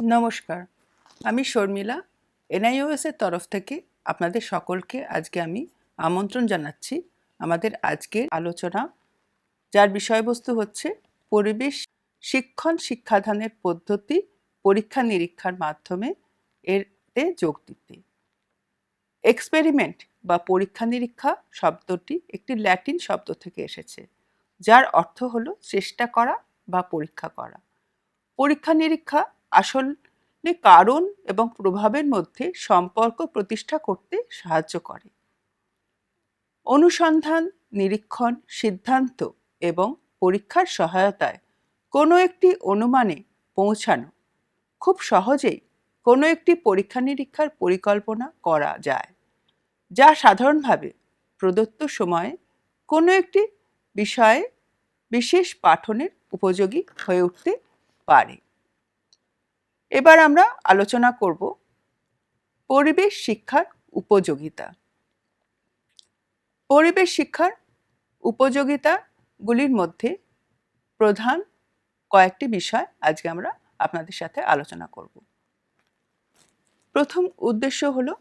নমস্কার, আমি শর্মিলা। এনআইওএস এর তরফ থেকে আপনাদের সকলকে আজকে আমি আমন্ত্রণ জানাচ্ছি আমাদের আজকের আলোচনা, যার বিষয়বস্তু হচ্ছে পরিবেশ শিক্ষণ শিক্ষাদানের পদ্ধতি পরীক্ষা নিরীক্ষার মাধ্যমে এতে যোগ দিতে। এক্সপেরিমেন্ট বা পরীক্ষা নিরীক্ষা শব্দটি একটি ল্যাটিন শব্দ থেকে এসেছে, যার অর্থ হলো চেষ্টা করা বা পরীক্ষা করা। পরীক্ষা নিরীক্ষা আসলে কারণ এবং প্রভাবের মধ্যে সম্পর্ক প্রতিষ্ঠা করতে সাহায্য করে। অনুসন্ধান, নিরীক্ষণ, সিদ্ধান্ত এবং পরীক্ষার সহায়তায় কোনো একটি অনুমানে পৌঁছানো খুব সহজেই কোনো একটি পরীক্ষা নিরীক্ষার পরিকল্পনা করা যায়, যা সাধারণভাবে প্রদত্ত সময়ে কোনো একটি বিষয়ে বিশেষ পাঠনের উপযোগী হয়ে উঠতে পারে। এবার আমরা আলোচনা করব পরিবেশ শিক্ষার উপযোগিতা। পরিবেশ শিক্ষার উপযোগিতাগুলির মধ্যে প্রধান কয়েকটি বিষয় আজকে আমরা আপনাদের সাথে আলোচনা করব। প্রথম উদ্দেশ্য হলো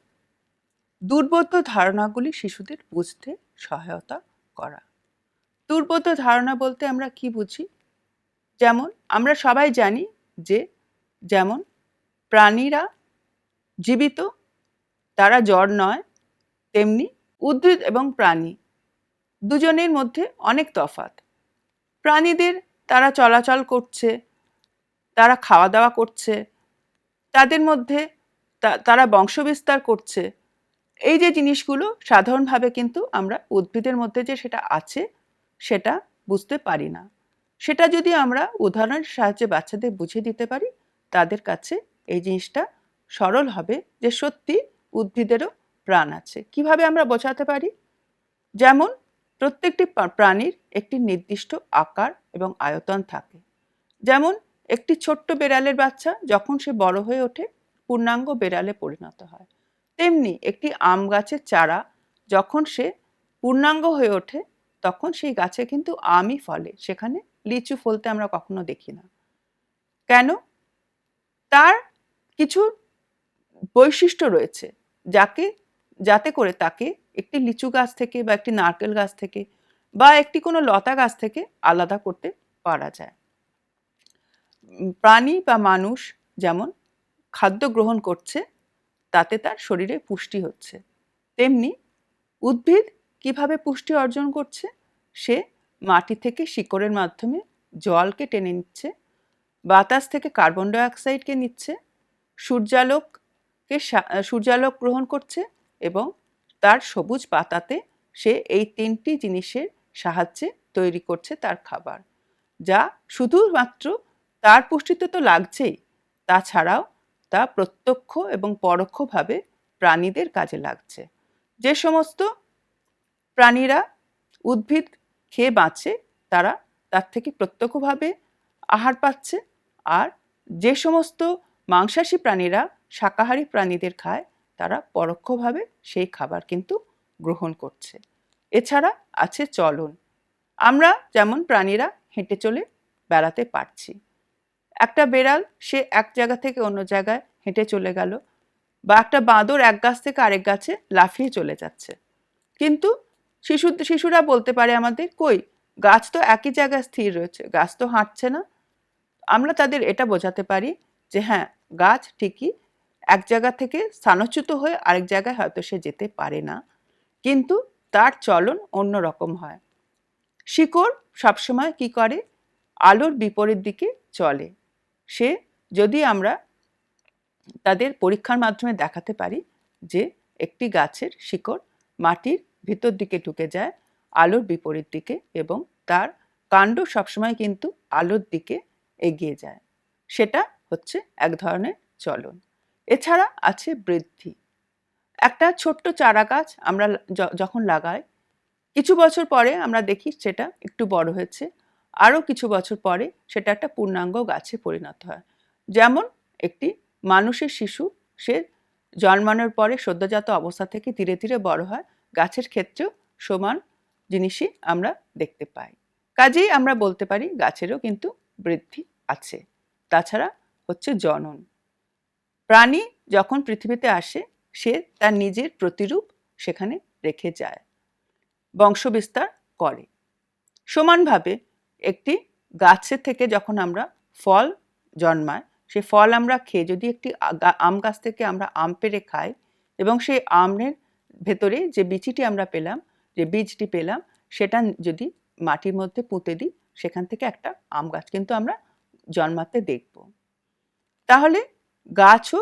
দুর্বোধ্য ধারণাগুলি শিশুদের বুঝতে সহায়তা করা। দুর্বোধ্য ধারণা বলতে আমরা কি বুঝি? যেমন আমরা সবাই জানি যে যেমন প্রাণীরা জীবিত, তারা জড় নয়, তেমনি উদ্ভিদ এবং প্রাণী দুজনের মধ্যে অনেক তফাৎ। প্রাণীদের তারা চলাচল করছে, তারা খাওয়া দাওয়া করছে, তাদের মধ্যে তারা বংশবিস্তার করছে। এই যে জিনিসগুলো সাধারণভাবে কিন্তু আমরা উদ্ভিদের মধ্যে যে সেটা আছে সেটা বুঝতে পারি না। সেটা যদি আমরা উদাহরণের সাহায্যে বাচ্চাদের বুঝিয়ে দিতে পারি, তাদের কাছে এই জিনিসটা সরল হবে যে সত্যি উদ্ভিদেরও প্রাণ আছে। কিভাবে আমরা বোঝাতে পারি? যেমন প্রত্যেকটি প্রাণীর একটি নির্দিষ্ট আকার এবং আয়তন থাকে। যেমন একটি ছোট্ট বেড়ালের বাচ্চা যখন সে বড় হয়ে ওঠে পূর্ণাঙ্গ বেড়ালে পরিণত হয়, তেমনি একটি আম গাছের চারা যখন সে পূর্ণাঙ্গ হয়ে ওঠে তখন সেই গাছে কিন্তু আমই ফলে, সেখানে লিচু ফলতে আমরা কখনো দেখি না। কেন? তার কিছু বৈশিষ্ট্য রয়েছে যাতে করে তাকে একটি লিচু গাছ থেকে বা একটি নারকেল গাছ থেকে বা একটি কোনো লতা গাছ থেকে আলাদা করতে পারা যায়। প্রাণী বা মানুষ যেমন খাদ্য গ্রহণ করছে তাতে তার শরীরে পুষ্টি হচ্ছে, তেমনি উদ্ভিদ কিভাবে পুষ্টি অর্জন করছে? সে মাটি থেকে শিকড়ের মাধ্যমে জলকে টেনে নিচ্ছে, বাতাস থেকে কার্বন ডাই অক্সাইডকে নিচ্ছে, সূর্যালোক গ্রহণ করছে এবং তার সবুজ পাতাতে সে এই তিনটি জিনিসের সাহায্যে তৈরি করছে তার খাবার, যা শুধুমাত্র তার পুষ্টিতে তো লাগছেই, তাছাড়াও তা প্রত্যক্ষ এবং পরোক্ষভাবে প্রাণীদের কাজে লাগছে। যে সমস্ত প্রাণীরা উদ্ভিদ খেয়ে বাঁচে তারা তার থেকে প্রত্যক্ষভাবে আহার পাচ্ছে, আর যে সমস্ত মাংসাশী প্রাণীরা শাকাহারী প্রাণীদের খায় তারা পরোক্ষভাবে সেই খাবার কিন্তু গ্রহণ করছে। এছাড়া আছে চলন। আমরা যেমন প্রাণীরা হেঁটে চলে বেড়াতে পারছি। একটা বেড়াল সে এক জায়গা থেকে অন্য জায়গায় হেঁটে চলে গেল, বা একটা বাঁদর এক গাছ থেকে আরেক গাছে লাফিয়ে চলে যাচ্ছে, কিন্তু শিশুরা বলতে পারে আমাদের, কই গাছ তো একই জায়গায় স্থির রয়েছে, গাছ তো হাঁটছে না। আমরা তাদের এটা বোঝাতে পারি যে হ্যাঁ, গাছ ঠিকই এক জায়গা থেকে স্থানচ্যুত হয়ে আরেক জায়গায় হয়তো সে যেতে পারে না, কিন্তু তার চলন অন্য রকম হয়। শিকড় সবসময় কি করে? আলোর বিপরীত দিকে চলে। সে যদি আমরা তাদের পরীক্ষার মাধ্যমে দেখাতে পারি যে একটি গাছের শিকড় মাটির ভিতর দিকে ঢুকে যায় আলোর বিপরীত দিকে এবং তার কাণ্ড সবসময় কিন্তু আলোর দিকে এগিয়ে যায়, সেটা হচ্ছে এক ধরনের চলন। এছাড়া আছে বৃদ্ধি। একটা ছোট্ট চারা গাছ আমরা যখন লাগাই, কিছু বছর পরে আমরা দেখি সেটা একটু বড় হয়েছে, আরও কিছু বছর পরে সেটা একটা পূর্ণাঙ্গ গাছে পরিণত হয়। যেমন একটি মানুষের শিশু সে জন্মানোর পরে সদ্যজাত অবস্থা থেকে ধীরে ধীরে বড় হয়, গাছের ক্ষেত্রেও সমান জিনিসই আমরা দেখতে পাই। কাজেই আমরা বলতে পারি গাছেরও কিন্তু বৃদ্ধি আছে। তাছাড়া হচ্ছে জনন। প্রাণী যখন পৃথিবীতে আসে সে তার নিজের প্রতিরূপ সেখানে রেখে যায়, বংশবিস্তার করে। সমানভাবে একটি গাছের থেকে যখন আমরা ফল জন্মায়, সে ফল আমরা খেয়ে যদি একটি আম গাছ থেকে আমরা আম পেড়ে খাই এবং সেই আমের ভেতরে যে বিচিটি আমরা পেলাম, যে বীজটি পেলাম, সেটা যদি মাটির মধ্যে পুঁতে দিই, সেখান থেকে একটা আম গাছ কিন্তু আমরা জন্মাতে দেখব। তাহলে গাছও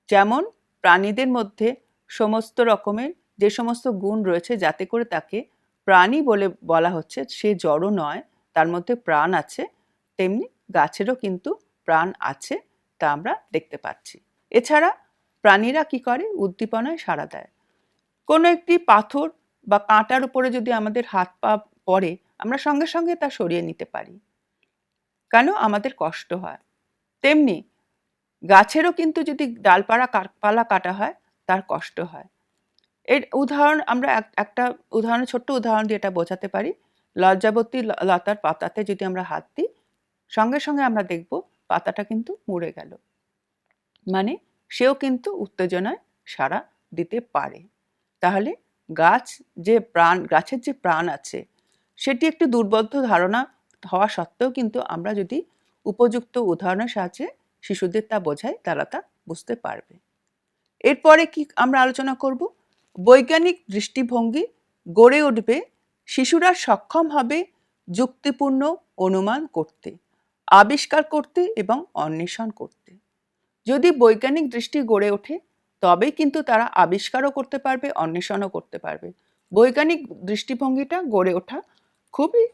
যেমন প্রাণীদের মধ্যে সমস্ত রকমের যে সমস্ত গুণ রয়েছে যাতে করে তাকে প্রাণী বলে বলা হচ্ছে, সে জড় নয়, তার মধ্যে প্রাণ আছে, তেমনি গাছেরও কিন্তু প্রাণ আছে, তা আমরা দেখতে পাচ্ছি। এছাড়া প্রাণীরা কি করে? উদ্দীপনায় সাড়া দেয়। কোনো একটি পাথর বা কাঁটার উপরে যদি আমাদের হাত পা পড়ে, আমরা সঙ্গে সঙ্গে তা সরিয়ে নিতে পারি। কেন? আমাদের কষ্ট হয়। তেমনি গাছেরও কিন্তু যদি ডালপালা কাটা হয়, তার কষ্ট হয়। এর উদাহরণ আমরা একটা উদাহরণ, ছোট্ট উদাহরণ দিয়ে এটা বোঝাতে পারি। লজ্জাবতী লতার পাতাতে যদি আমরা হাত দিই, সঙ্গে সঙ্গে আমরা দেখব পাতাটা কিন্তু মুড়ে গেল। মানে সেও কিন্তু উত্তেজনায় সাড়া দিতে পারে। তাহলে গাছের যে প্রাণ আছে, সেটি একটি দুর্বোধ্য ধারণা হওয়া সত্ত্বেও কিন্তু আমরা যদি উপযুক্ত উদাহরণের সাহায্যে শিশুদের তা বোঝাই, তারা তা বুঝতে পারবে। এরপরে কি আমরা আলোচনা করব? বৈজ্ঞানিক দৃষ্টিভঙ্গি গড়ে উঠবে, শিশুরা সক্ষম হবে যুক্তিপূর্ণ অনুমান করতে, আবিষ্কার করতে এবং অন্বেষণ করতে। যদি বৈজ্ঞানিক দৃষ্টি গড়ে ওঠে, তবেই কিন্তু তারা আবিষ্কারও করতে পারবে, অন্বেষণও করতে পারবে। বৈজ্ঞানিক দৃষ্টিভঙ্গিটা গড়ে ওঠা খুবই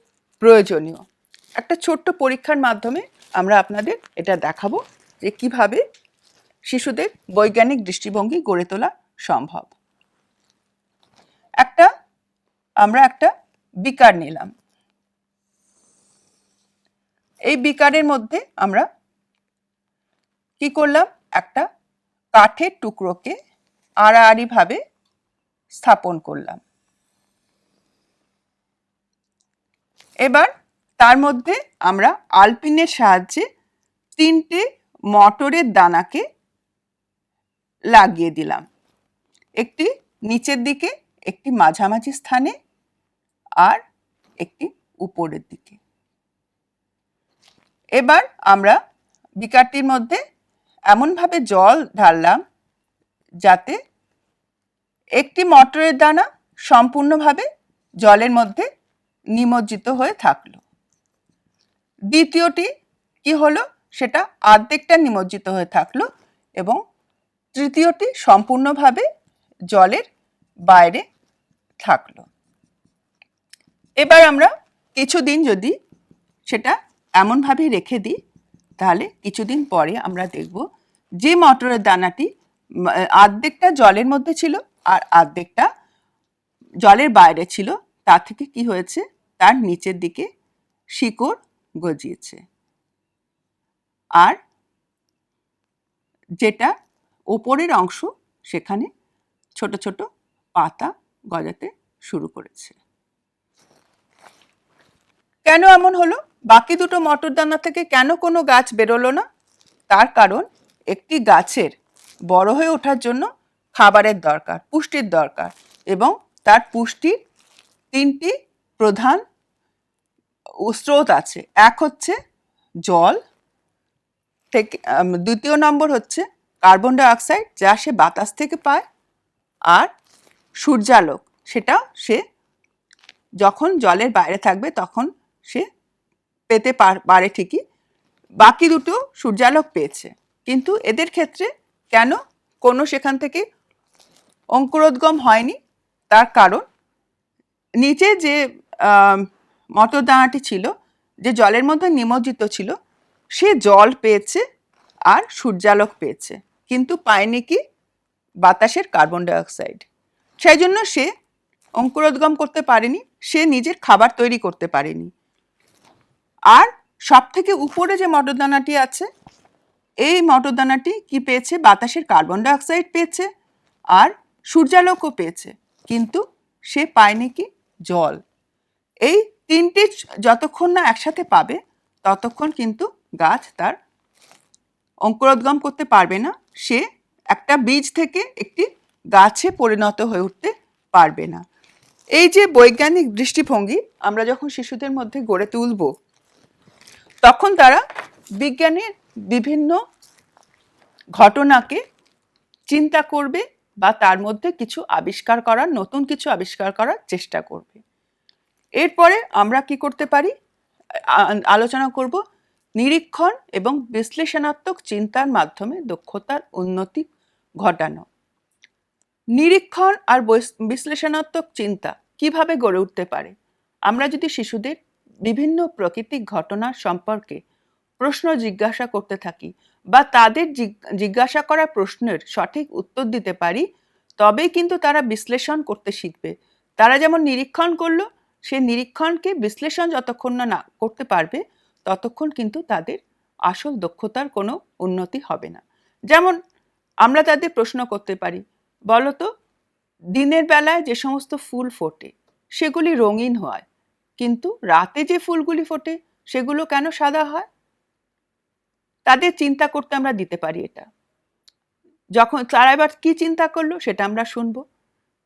প্রয়োজনীয়। একটা ছোট্ট পরীক্ষার মাধ্যমে আমরা আপনাদের এটা দেখাবো যে কিভাবে শিশুদের বৈজ্ঞানিক দৃষ্টিভঙ্গি গড়ে তোলা সম্ভব। আমরা একটা বিকার নিলাম। এই বিকারের মধ্যে আমরা কি করলাম? একটা কাঠের টুকরোকে আড়াআড়ি ভাবে স্থাপন করলাম। এবার তার মধ্যে আমরা আলপিনের সাহায্যে 3টে মটরের দানাকে লাগিয়ে দিলাম, একটি নিচের দিকে, একটি মাঝামাঝি স্থানে, আর একটি উপরের দিকে। এবার আমরা বিকারটির মধ্যে এমনভাবে জল ঢাললাম যাতে একটি মটরের দানা সম্পূর্ণভাবে জলের মধ্যে নিমজ্জিত হয়ে থাকলো। দ্বিতীয়টি কি হলো? সেটা অর্ধেকটা নিমজ্জিত হয়ে থাকলো এবং তৃতীয়টি সম্পূর্ণভাবে জলের বাইরে থাকলো। এবার আমরা কিছুদিন যদি সেটা এমনভাবে রেখে দিই, তাহলে কিছুদিন পরে আমরা দেখব যে মটরের দানাটি অর্ধেকটা জলের মধ্যে ছিল আর অর্ধেকটা জলের বাইরে ছিল, তা থেকে কি হয়েছে? তার নিচের দিকে শিকড় গজিয়েছে, আর যেটা ওপরের অংশ সেখানে ছোট ছোট পাতা গজাতে শুরু করেছে। কেন এমন হলো? বাকি দুটো মটর দানা থেকে কেন কোনো গাছ বেরোলো না? তার কারণ একটি গাছের বড় হয়ে ওঠার জন্য খাবারের দরকার, পুষ্টির দরকার, এবং তার পুষ্টির 3টি প্রধান স্রোত আছে। এক হচ্ছে জল থেকে, দ্বিতীয় নম্বর হচ্ছে কার্বন ডাই অক্সাইড, যা সে বাতাস থেকে পায়, আর সূর্যালোক, সেটা সে যখন জলের বাইরে থাকবে তখন সে পেতে পারে ঠিকই। বাকি দুটো সূর্যালোক পেয়েছে, কিন্তু এদের ক্ষেত্রে কেন কোনো সেখান থেকে অঙ্কুরোদ্গম হয়নি? তার কারণ নিচে যে মটর দানাটি ছিল, যে জলের মধ্যে নিমজ্জিত ছিল, সে জল পেয়েছে আর সূর্যালোক পেয়েছে, কিন্তু পায়নি কি? বাতাসের কার্বন ডাই অক্সাইড। সেই জন্য সে অঙ্কুরোদ্গম করতে পারেনি, সে নিজের খাবার তৈরি করতে পারেনি। আর সব থেকে উপরে যে মটরদানাটি আছে, এই মটরদানাটি কি পেয়েছে? বাতাসের কার্বন ডাই অক্সাইড পেয়েছে আর সূর্যালোকও পেয়েছে, কিন্তু সে পায়নি কি? জল। এই 3টে যতক্ষণ না একসাথে পাবে, ততক্ষণ কিন্তু গাছ তার অঙ্কুরোদ্গম করতে পারবে না সে একটা বীজ থেকে একটি গাছে পরিণত হয়ে উঠতে পারবে না। এই যে বৈজ্ঞানিক দৃষ্টিভঙ্গি আমরা যখন শিশুদের মধ্যে গড়ে তুলব, তখন তারা বিজ্ঞানের বিভিন্ন ঘটনাকে চিন্তা করবে বা তার মধ্যে কিছু আবিষ্কার করার, নতুন কিছু আবিষ্কার করার চেষ্টা করবে। এরপরে আমরা কি করতে পারি আলোচনা করব নিরীক্ষণ এবং বিশ্লেষণাত্মক চিন্তার মাধ্যমে দক্ষতার উন্নতি ঘটানো। নিরীক্ষণ আর বিশ্লেষণাত্মক চিন্তা কিভাবে গড়ে উঠতে পারে? আমরা যদি শিশুদের বিভিন্ন প্রাকৃতিক ঘটনা সম্পর্কে প্রশ্ন জিজ্ঞাসা করতে থাকি বা তাদের জিজ্ঞাসা করা প্রশ্নের সঠিক উত্তর দিতে পারি, তবেই কিন্তু তারা বিশ্লেষণ করতে শিখবে। তারা যেমন নিরীক্ষণ করলো, সেই নিরীক্ষণকে বিশ্লেষণ যতক্ষণ না করতে পারবে ততক্ষণ কিন্তু তাদের আসল দক্ষতার কোনো উন্নতি হবে না। যেমন আমরা তাদের প্রশ্ন করতে পারি, বলতো দিনের বেলায় যে সমস্ত ফুল ফোটে সেগুলি রঙিন হয়, কিন্তু রাতে যে ফুলগুলি ফোটে সেগুলো কেন সাদা হয়? তাদের চিন্তা করতে আমরা দিতে পারি এটা। যখন তারা এবার কি চিন্তা করলো সেটা আমরা শুনবো।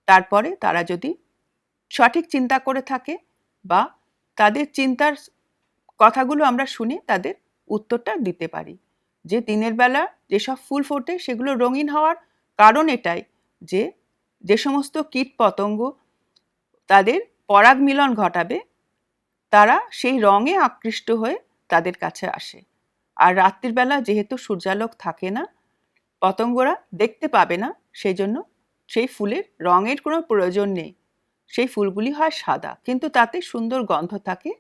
তারপরে তারা যদি সঠিক চিন্তা করে থাকে বা তাদের চিন্তার কথাগুলো আমরা শুনে তাদের উত্তরটা দিতে পারি যে দিনের বেলা যেসব ফুল ফোটে সেগুলো রঙিন হওয়ার কারণ এটাই যে যে সমস্ত কীট পতঙ্গ তাদের পরাগ মিলন ঘটাবে তারা সেই রঙে আকৃষ্ট হয়ে তাদের কাছে আসে। আর রাত্রির বেলা যেহেতু সূর্যালোক থাকে না, পতঙ্গরা দেখতে পাবে না, সেই জন্য সেই ফুলের রঙের কোনো প্রয়োজন নেই। সেই ফুলগুলি হয় সাদা, কিন্তু তাতে সুন্দর গন্ধ থাকে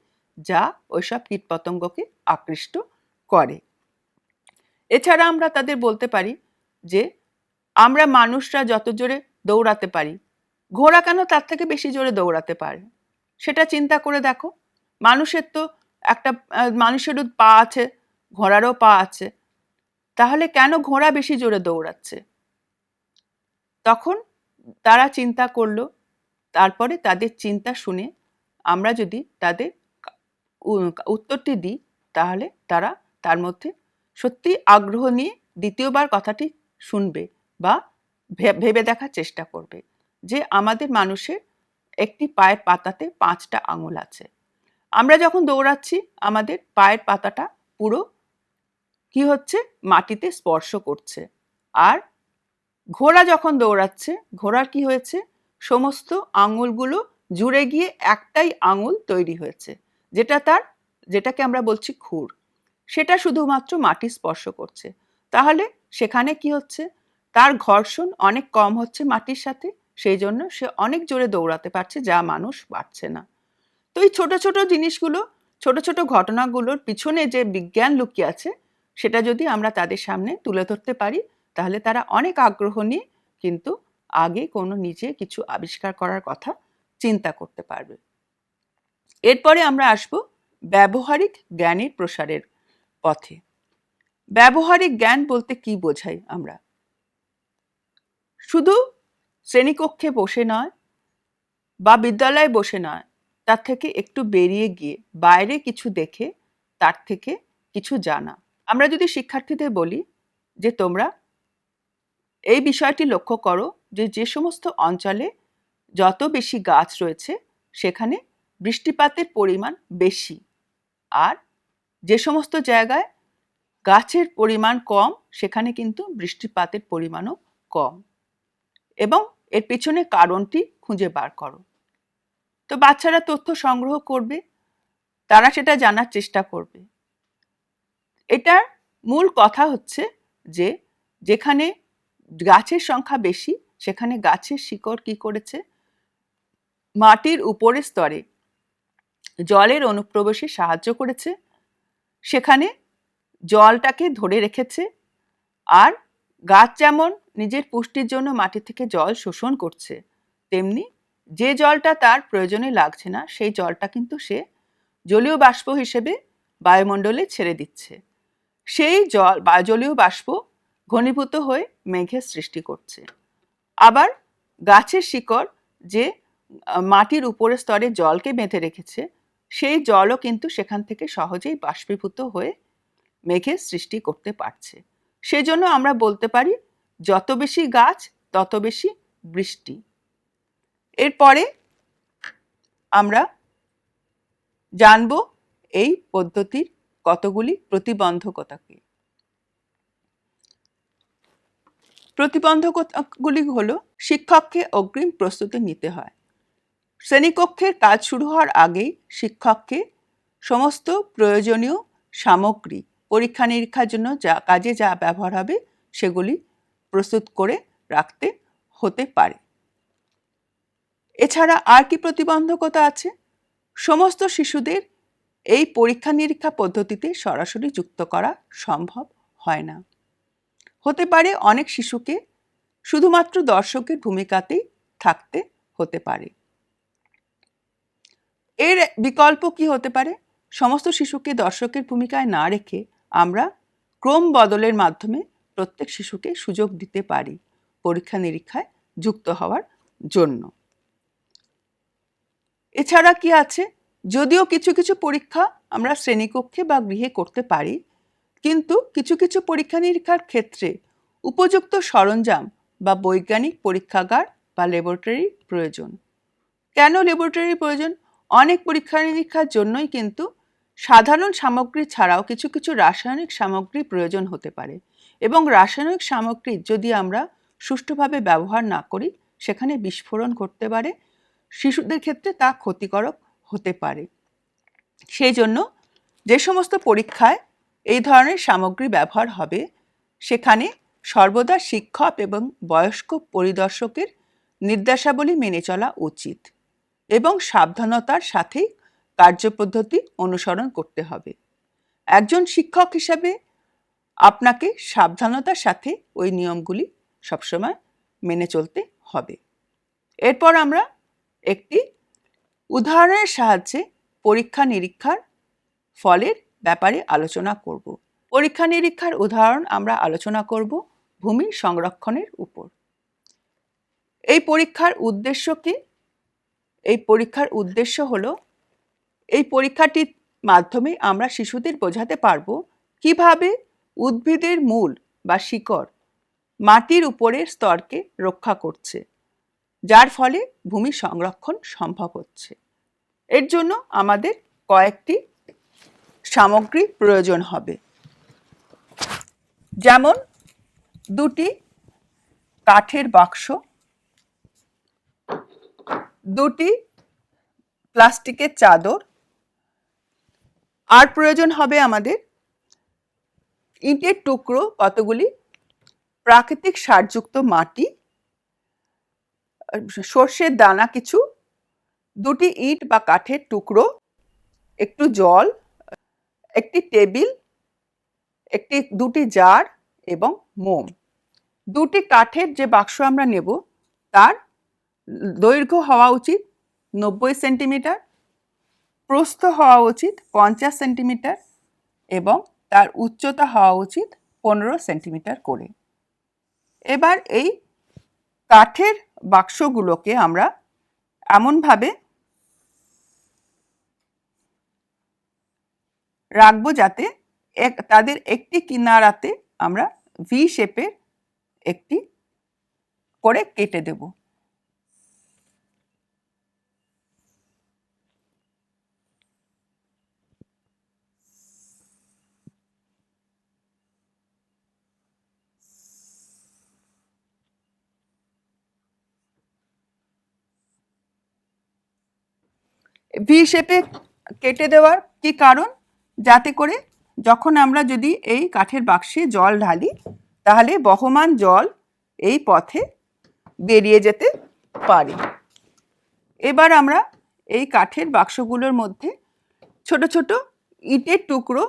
যা ওইসব কীটপতঙ্গকে আকৃষ্ট করে। এছাড়া আমরা তাদের বলতে পারি যে আমরা মানুষরা যত জোরে দৌড়াতে পারি, ঘোড়া কেন তার থেকে বেশি জোরে দৌড়াতে পারে? সেটা চিন্তা করে দেখো। মানুষের তো মানুষেরও পা আছে, ঘোড়ারও পা আছে, তাহলে কেন ঘোড়া বেশি জোরে দৌড়াচ্ছে? তখন তারা চিন্তা করলো। তারপরে তাদের চিন্তা শুনে আমরা যদি তাদের উত্তরটি দিই, তাহলে তারা তার মধ্যে সত্যি আগ্রহ নিয়ে দ্বিতীয়বার কথাটি শুনবে বা ভেবে দেখার চেষ্টা করবে যে আমাদের মানুষের একটি পায়ের পাতাতে 5টা আঙুল আছে। আমরা যখন দৌড়াচ্ছি আমাদের পায়ের পাতাটা পুরো কি হচ্ছে, মাটিতে স্পর্শ করছে। আর ঘোড়া যখন দৌড়াচ্ছে, ঘোড়ার কি হয়েছে, সমস্ত আঙুলগুলো জুড়ে গিয়ে একটাই আঙুল তৈরি হয়েছে, যেটাকে আমরা বলছি খুর। সেটা শুধুমাত্র মাটি স্পর্শ করছে। তাহলে সেখানে কি হচ্ছে, তার ঘর্ষণ অনেক কম হচ্ছে মাটির সাথে, সেই জন্য সে অনেক জোরে দৌড়াতে পারছে, যা মানুষ পারছে না। তো এই ছোট ছোট জিনিসগুলো, ছোট ছোট ঘটনাগুলোর পিছনে যে বিজ্ঞান লুকিয়ে আছে সেটা যদি আমরা তাদের সামনে তুলে ধরতে পারি, তাহলে তারা অনেক আগ্রহ নিয়ে কিন্তু আগে কোনো নিজে কিছু আবিষ্কার করার কথা চিন্তা করতে পারবে। এরপরে আমরা আসব ব্যবহারিক জ্ঞানের প্রসারের পথে। ব্যবহারিক জ্ঞান বলতে কি বোঝাই আমরা? শুধু শ্রেণীকক্ষে বসে নয় বা বিদ্যালয়ে বসে নয়, তার থেকে একটু বেরিয়ে গিয়ে বাইরে কিছু দেখে তার থেকে কিছু জানা। আমরা যদি শিক্ষার্থীদের বলি যে তোমরা এই বিষয়টি লক্ষ্য করো যে যে সমস্ত অঞ্চলে যত বেশি গাছ রয়েছে সেখানে বৃষ্টিপাতের পরিমাণ বেশি, আর যে সমস্ত জায়গায় গাছের পরিমাণ কম সেখানে কিন্তু বৃষ্টিপাতের পরিমাণও কম, এবং এর পেছনে কারণটি খুঁজে বার করো। তো বাচ্চারা তথ্য সংগ্রহ করবে, তারা সেটা জানার চেষ্টা করবে। এটার মূল কথা হচ্ছে যে যেখানে গাছের সংখ্যা বেশি সেখানে গাছের শিকড় কি করেছে, মাটির উপরের স্তরে জলের অনুপ্রবেশে সাহায্য করেছে, সেখানে জলটাকে ধরে রেখেছে। আর গাছ যেমন নিজের পুষ্টির জন্য মাটি থেকে জল শোষণ করছে, তেমনি যে জলটা তার প্রয়োজনে লাগছে না সেই জলটা কিন্তু সে জলীয় বাষ্প হিসেবে বায়ুমণ্ডলে ছেড়ে দিচ্ছে। সেই জল বা জলীয় বাষ্প ঘনীভূত হয়ে মেঘের সৃষ্টি করছে। আবার গাছের শিকড় যে মাটির উপরের স্তরে জলকে বেঁধে রেখেছে, সেই জলও কিন্তু সেখান থেকে সহজেই বাষ্পীভূত হয়ে মেঘের সৃষ্টি করতে পারছে। সেজন্য আমরা বলতে পারি যত বেশি গাছ তত বেশি বৃষ্টি। এরপরে আমরা জানব এই পদ্ধতির কতগুলি প্রতিবন্ধকতা কি। প্রতিবন্ধকতাগুলি হলো, শিক্ষককে অগ্রিম প্রস্তুতি নিতে হয়। শ্রেণীকক্ষের কাজ শুরু হওয়ার আগেই শিক্ষককে সমস্ত প্রয়োজনীয় সামগ্রী, পরীক্ষা নিরীক্ষার জন্য কাজে যা ব্যবহার হবে সেগুলি প্রস্তুত করে রাখতে হতে পারে। এছাড়া আর কি প্রতিবন্ধকতা আছে? সমস্ত শিশুদের এই পরীক্ষা নিরীক্ষা পদ্ধতিতে সরাসরি যুক্ত করা সম্ভব হয় না। হতে পারে অনেক শিশুকে শুধুমাত্র দর্শকের ভূমিকাতেই থাকতে হতে পারে। এর বিকল্প কি হতে পারে? সমস্ত শিশুকে দর্শকের ভূমিকায় না রেখে আমরা ক্রম বদলের মাধ্যমে প্রত্যেক শিশুকে সুযোগ দিতে পারি পরীক্ষা নিরীক্ষায় যুক্ত হওয়ার জন্য। এছাড়া কি আছে? যদিও কিছু কিছু পরীক্ষা আমরা শ্রেণীকক্ষে বা গৃহে করতে পারি, কিন্তু কিছু কিছু পরীক্ষা নিরীক্ষার ক্ষেত্রে উপযুক্ত সরঞ্জাম বা বৈজ্ঞানিক পরীক্ষাগার বা ল্যাবরেটরির প্রয়োজন। কেন ল্যাবরেটরির প্রয়োজন? অনেক পরীক্ষা নিরীক্ষার জন্যই কিন্তু সাধারণ সামগ্রী ছাড়াও কিছু কিছু রাসায়নিক সামগ্রী প্রয়োজন হতে পারে, এবং রাসায়নিক সামগ্রী যদি আমরা সুষ্ঠুভাবে ব্যবহার না করি সেখানে বিস্ফোরণ ঘটতে পারে, শিশুদের ক্ষেত্রে তা ক্ষতিকারক হতে পারে। সেই জন্য যে সমস্ত পরীক্ষায় এই ধরনের সামগ্রী ব্যবহার হবে সেখানে সর্বদা শিক্ষক এবং বয়স্ক পরিদর্শকের নির্দেশাবলী মেনে চলা উচিত এবং সাবধানতার সাথেই কার্যপদ্ধতি অনুসরণ করতে হবে। একজন শিক্ষক হিসাবে আপনাকে সাবধানতার সাথে ওই নিয়মগুলি সবসময় মেনে চলতে হবে। এরপর আমরা একটি উদাহরণের সাহায্যে পরীক্ষা নিরীক্ষার ফলের ব্যাপারে আলোচনা করব। পরীক্ষা নিরীক্ষার উদাহরণ আমরা আলোচনা করব ভূমি সংরক্ষণের উপর। এই পরীক্ষার উদ্দেশ্য কি? এই পরীক্ষার উদ্দেশ্য হলো, এই পরীক্ষাটির মাধ্যমে আমরা শিশুদের বোঝাতে পারবো কিভাবে উদ্ভিদের মূল বা শিকড় মাটির উপরের স্তরকে রক্ষা করছে, যার ফলে ভূমি সংরক্ষণ সম্ভব হচ্ছে। এর জন্য আমাদের কয়েকটি সামগ্রী প্রয়োজন হবে, যেমন দুটি কাঠের বাক্স, দুটি প্লাস্টিকের চাদর, আর প্রয়োজন হবে আমাদের ইটের টুকরো কতগুলি, প্রাকৃতিক সারযুক্ত মাটি, সর্ষের দানা কিছু, দুটি ইট বা কাঠের টুকরো, একটু জল, একটি টেবিল, দুটি জার এবং মোম। দুটি কাঠের যে বাক্স আমরা নেব তার দৈর্ঘ্য হওয়া উচিত 90 সেন্টিমিটার, প্রস্থ হওয়া উচিত 50 সেন্টিমিটার এবং তার উচ্চতা হওয়া উচিত 15 সেন্টিমিটার করে। এবার এই কাঠের বাক্সগুলোকে আমরা এমনভাবে রাখবো যাতে তাদের একটি কিনারাতে আমরা ভি শেপের একটি করে কেটে দেব। ভি শেপে কেটে দেওয়ার কি কারণ? যাতে করে যখন আমরা যদি এই কাঠের বাক্সে জল ঢালি তাহলে বহমান জল এই পথে বেরিয়ে যেতে পারে। এবার আমরা এই কাঠের বাক্সগুলোর মধ্যে ছোট ছোট ইটের টুকরো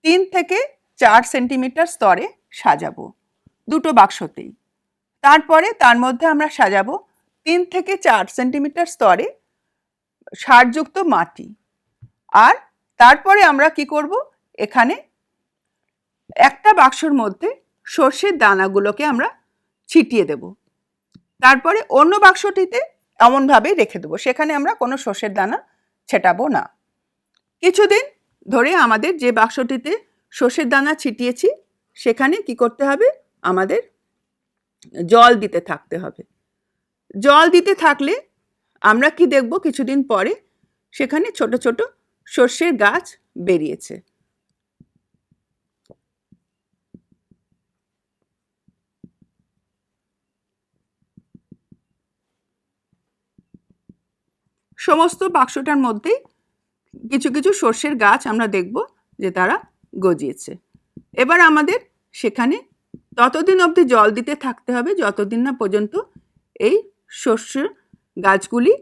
3 থেকে 4 সেন্টিমিটার স্তরে সাজাবো দুটো বাক্সতেই। তারপরে তার মধ্যে আমরা সাজাবো 3 থেকে 4 সেন্টিমিটার স্তরে সারযুক্ত মাটি। আর তারপরে আমরা কি করব, এখানে একটা বাক্সর মধ্যে সর্ষের দানাগুলোকে আমরা ছিটিয়ে দেব। তারপরে অন্য বাক্সটিতে এমনভাবে রেখে দেবো, সেখানে আমরা কোনো সর্ষের দানা ছেটাবো না। কিছুদিন ধরে আমাদের যে বাক্সটিতে সর্ষের দানা ছিটিয়েছি সেখানে কি করতে হবে, আমাদের জল দিতে থাকতে হবে। জল দিতে থাকলে আমরা কি দেখব, কিছুদিন পরে সেখানে ছোট ছোট সর্ষের গাছ বেরিয়েছে। সমস্ত বাক্সটার মধ্যে কিছু কিছু সর্ষের গাছ আমরা দেখব যে তারা গজিয়েছে। এবার আমাদের সেখানে ততদিন অবধি জল দিতে থাকতে হবে যতদিন না পর্যন্ত এই সর্ষের গাছগুলি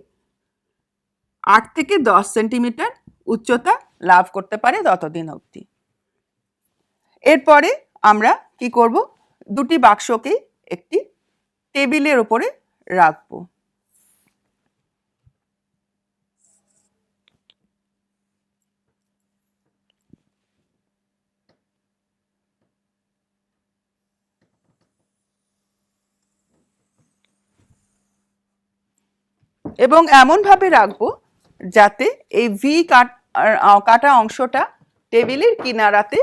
8 থেকে 10 সেন্টিমিটার উচ্চতা লাভ করতে পারে, ততদিন অবধি। এরপরে আমরা কি করব, দুটি বাক্সকে একটি টেবিলের উপরে রাখবো। এবং এমনভাবে রাখবো যাতে এই ভি কাটা অংশটা টেবিলের কিনারাতে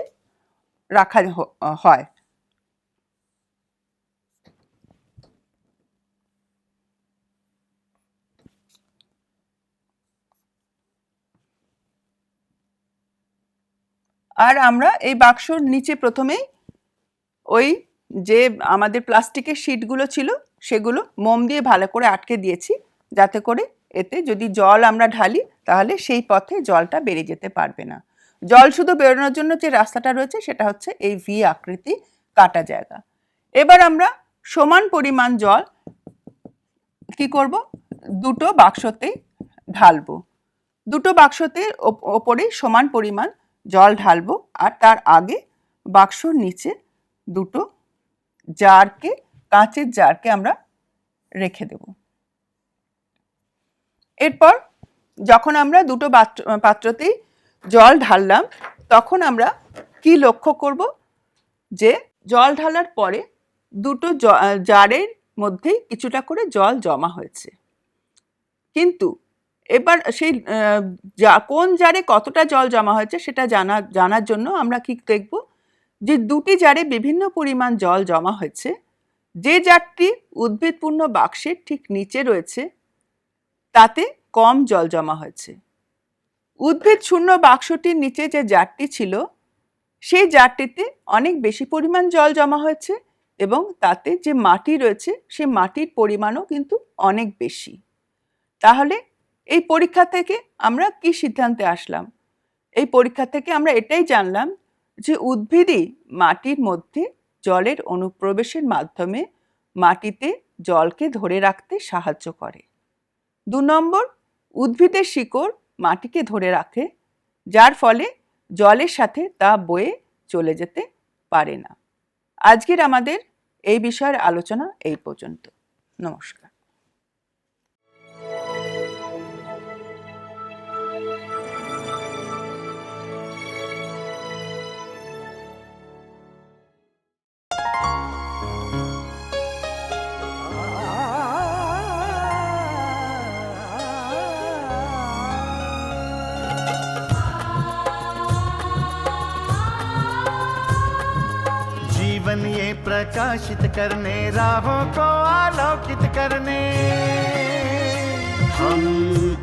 রাখা হয়। আর আমরা এই বাক্সর নিচে প্রথমেই ওই যে আমাদের প্লাস্টিকের শিটগুলো ছিল সেগুলো মোম দিয়ে ভালো করে আটকে দিয়েছি, যাতে করে এতে যদি জল আমরা ঢালি তাহলে সেই পথে জলটা বেরিয়ে যেতে পারবে না। জল শুধু বেরোনোর জন্য যে রাস্তাটা রয়েছে সেটা হচ্ছে এই ভি আকৃতি কাটা জায়গা। এবার আমরা সমান পরিমাণ জল কি করব, দুটো বাক্সতে ঢালবো। দুটো বাক্সতে ওপরে সমান পরিমাণ জল ঢালবো, আর তার আগে বাক্সর নিচে দুটো জারকে, কাঁচের জারকে আমরা রেখে দেব। এরপর যখন আমরা দুটো পাত্রতেই জল ঢাললাম তখন আমরা কি লক্ষ্য করব, যে জল ঢালার পরে দুটো জারের মধ্যেই কিছুটা করে জল জমা হয়েছে। কিন্তু এবার সেই কোন জারে কতটা জল জমা হয়েছে সেটা জানার জন্য আমরা কি দেখব, যে দুটি জারে বিভিন্ন পরিমাণ জল জমা হয়েছে। যে জারটি উদ্ভিদপূর্ণ বাক্সের ঠিক নিচে রয়েছে তাতে কম জল জমা হয়েছে। উদ্ভিদ শূন্য বাক্সটির নিচে যে জারটি ছিল সেই জারটিতে অনেক বেশি পরিমাণ জল জমা হয়েছে এবং তাতে যে মাটি রয়েছে সেই মাটির পরিমাণও কিন্তু অনেক বেশি। তাহলে এই পরীক্ষা থেকে আমরা কি সিদ্ধান্তে আসলাম? এই পরীক্ষা থেকে আমরা এটাই জানলাম যে উদ্ভিদই মাটির মধ্যে জলের অনুপ্রবেশের মাধ্যমে মাটিতে জলকে ধরে রাখতে সাহায্য করে। 2 নম্বর, উদ্ভিদের শিকড় মাটিকে ধরে রাখে, যার ফলে জলের সাথে তা বয়ে চলে যেতে পারে না। আজকের আমাদের এই বিষয়ের আলোচনা এই পর্যন্ত। নমস্কার। जीवन ये प्रकाशित करने, राहों को आलोकित करने, हम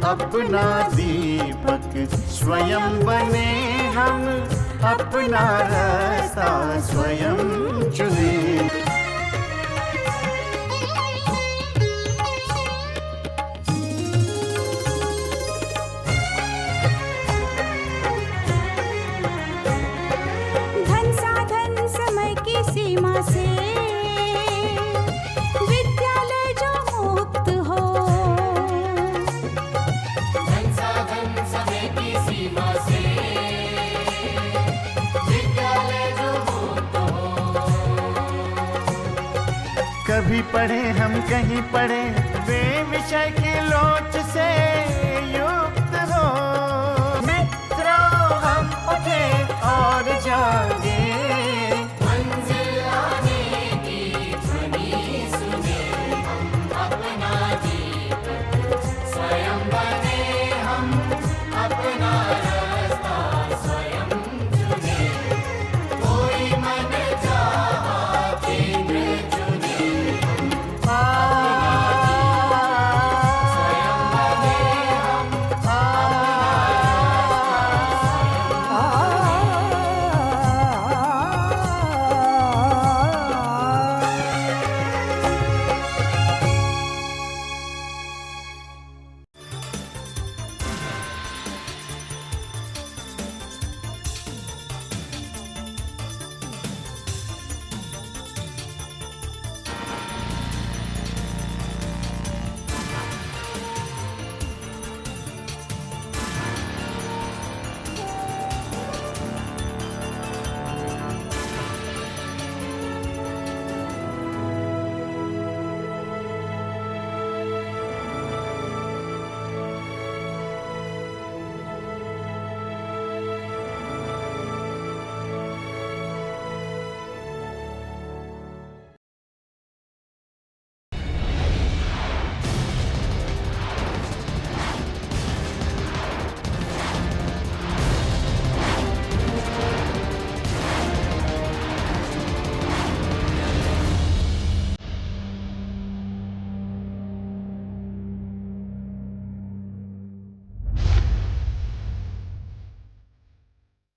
अपना दीपक स्वयं बने, हम अपना रास्ता स्वयं चुने। धन साधन समय की सीमा से विद्यालय जो मुक्त हो, धन साधन समय की सीमा से विद्यालय जो मुक्त हो। कभी पढ़े हम कहीं पढ़े, वे विषय की लोच से युक्त हो। मित्रों हम उठे और जागे, मंजिल आने की ध्वनि सुने, हम अपना दीपक स्वयं बने, हम अपना रास्ता स्वयं चुने। कोई मन जा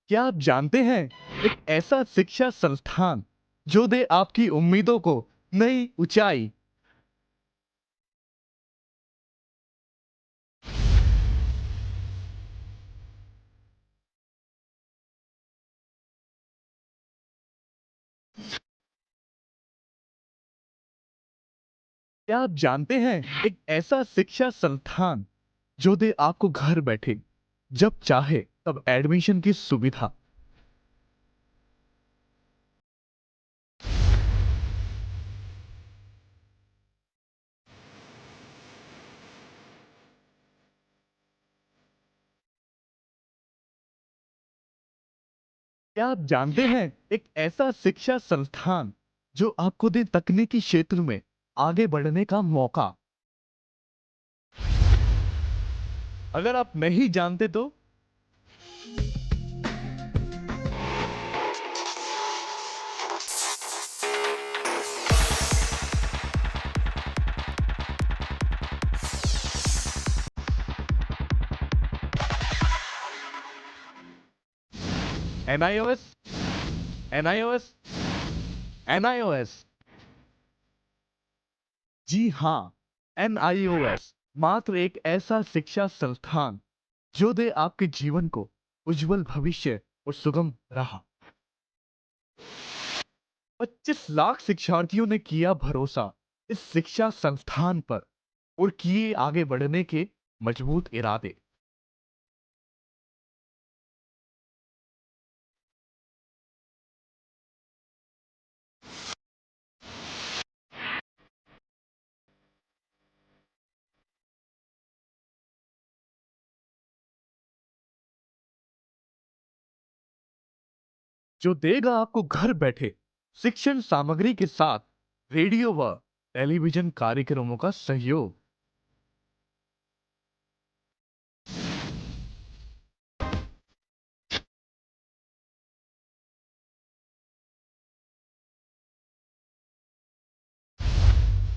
क्या आप जानते हैं एक ऐसा शिक्षा संस्थान जो दे आपकी उम्मीदों को नई ऊंचाई? क्या आप जानते हैं एक ऐसा शिक्षा संस्थान जो दे आपको घर बैठे जब चाहे तब एडमिशन की सुविधा? क्या आप जानते हैं एक ऐसा शिक्षा संस्थान जो आपको दे तकनीकी क्षेत्र में आगे बढ़ने का मौका? अगर आप नहीं जानते तो NIOS, NIOS, NIOS। जी हाँ, NIOS मात्र एक ऐसा शिक्षा संस्थान जो दे आपके जीवन को उज्जवल भविष्य और सुगम राह। 25 लाख शिक्षार्थियों ने किया भरोसा इस शिक्षा संस्थान पर और किए आगे बढ़ने के मजबूत इरादे। जो देगा आपको घर बैठे शिक्षण सामग्री के साथ रेडियो व टेलीविजन कार्यक्रमों का सहयोग।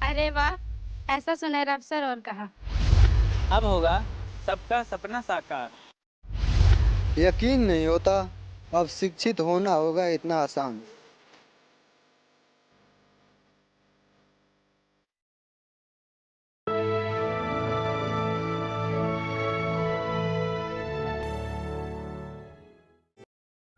अरे वाह, ऐसा सुनहरा अवसर और कहा। अब होगा सबका सपना साकार। यकीन नहीं होता अब शिक्षित होना होगा इतना आसान।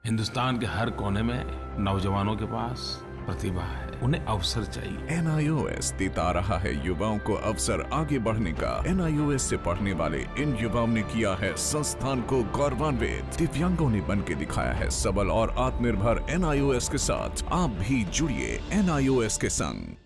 हिंदुस्तान के हर कोने में नौजवानों के पास प्रतिभा है, उन्हें अवसर चाहिए। NIOS देता रहा है युवाओं को अवसर आगे बढ़ने का। NIOS से पढ़ने वाले इन युवाओं ने किया है संस्थान को गौरवान्वित। दिव्यांगों ने बन के दिखाया है सबल और आत्मनिर्भर। NIOS के साथ आप भी जुड़िए NIOS के संग।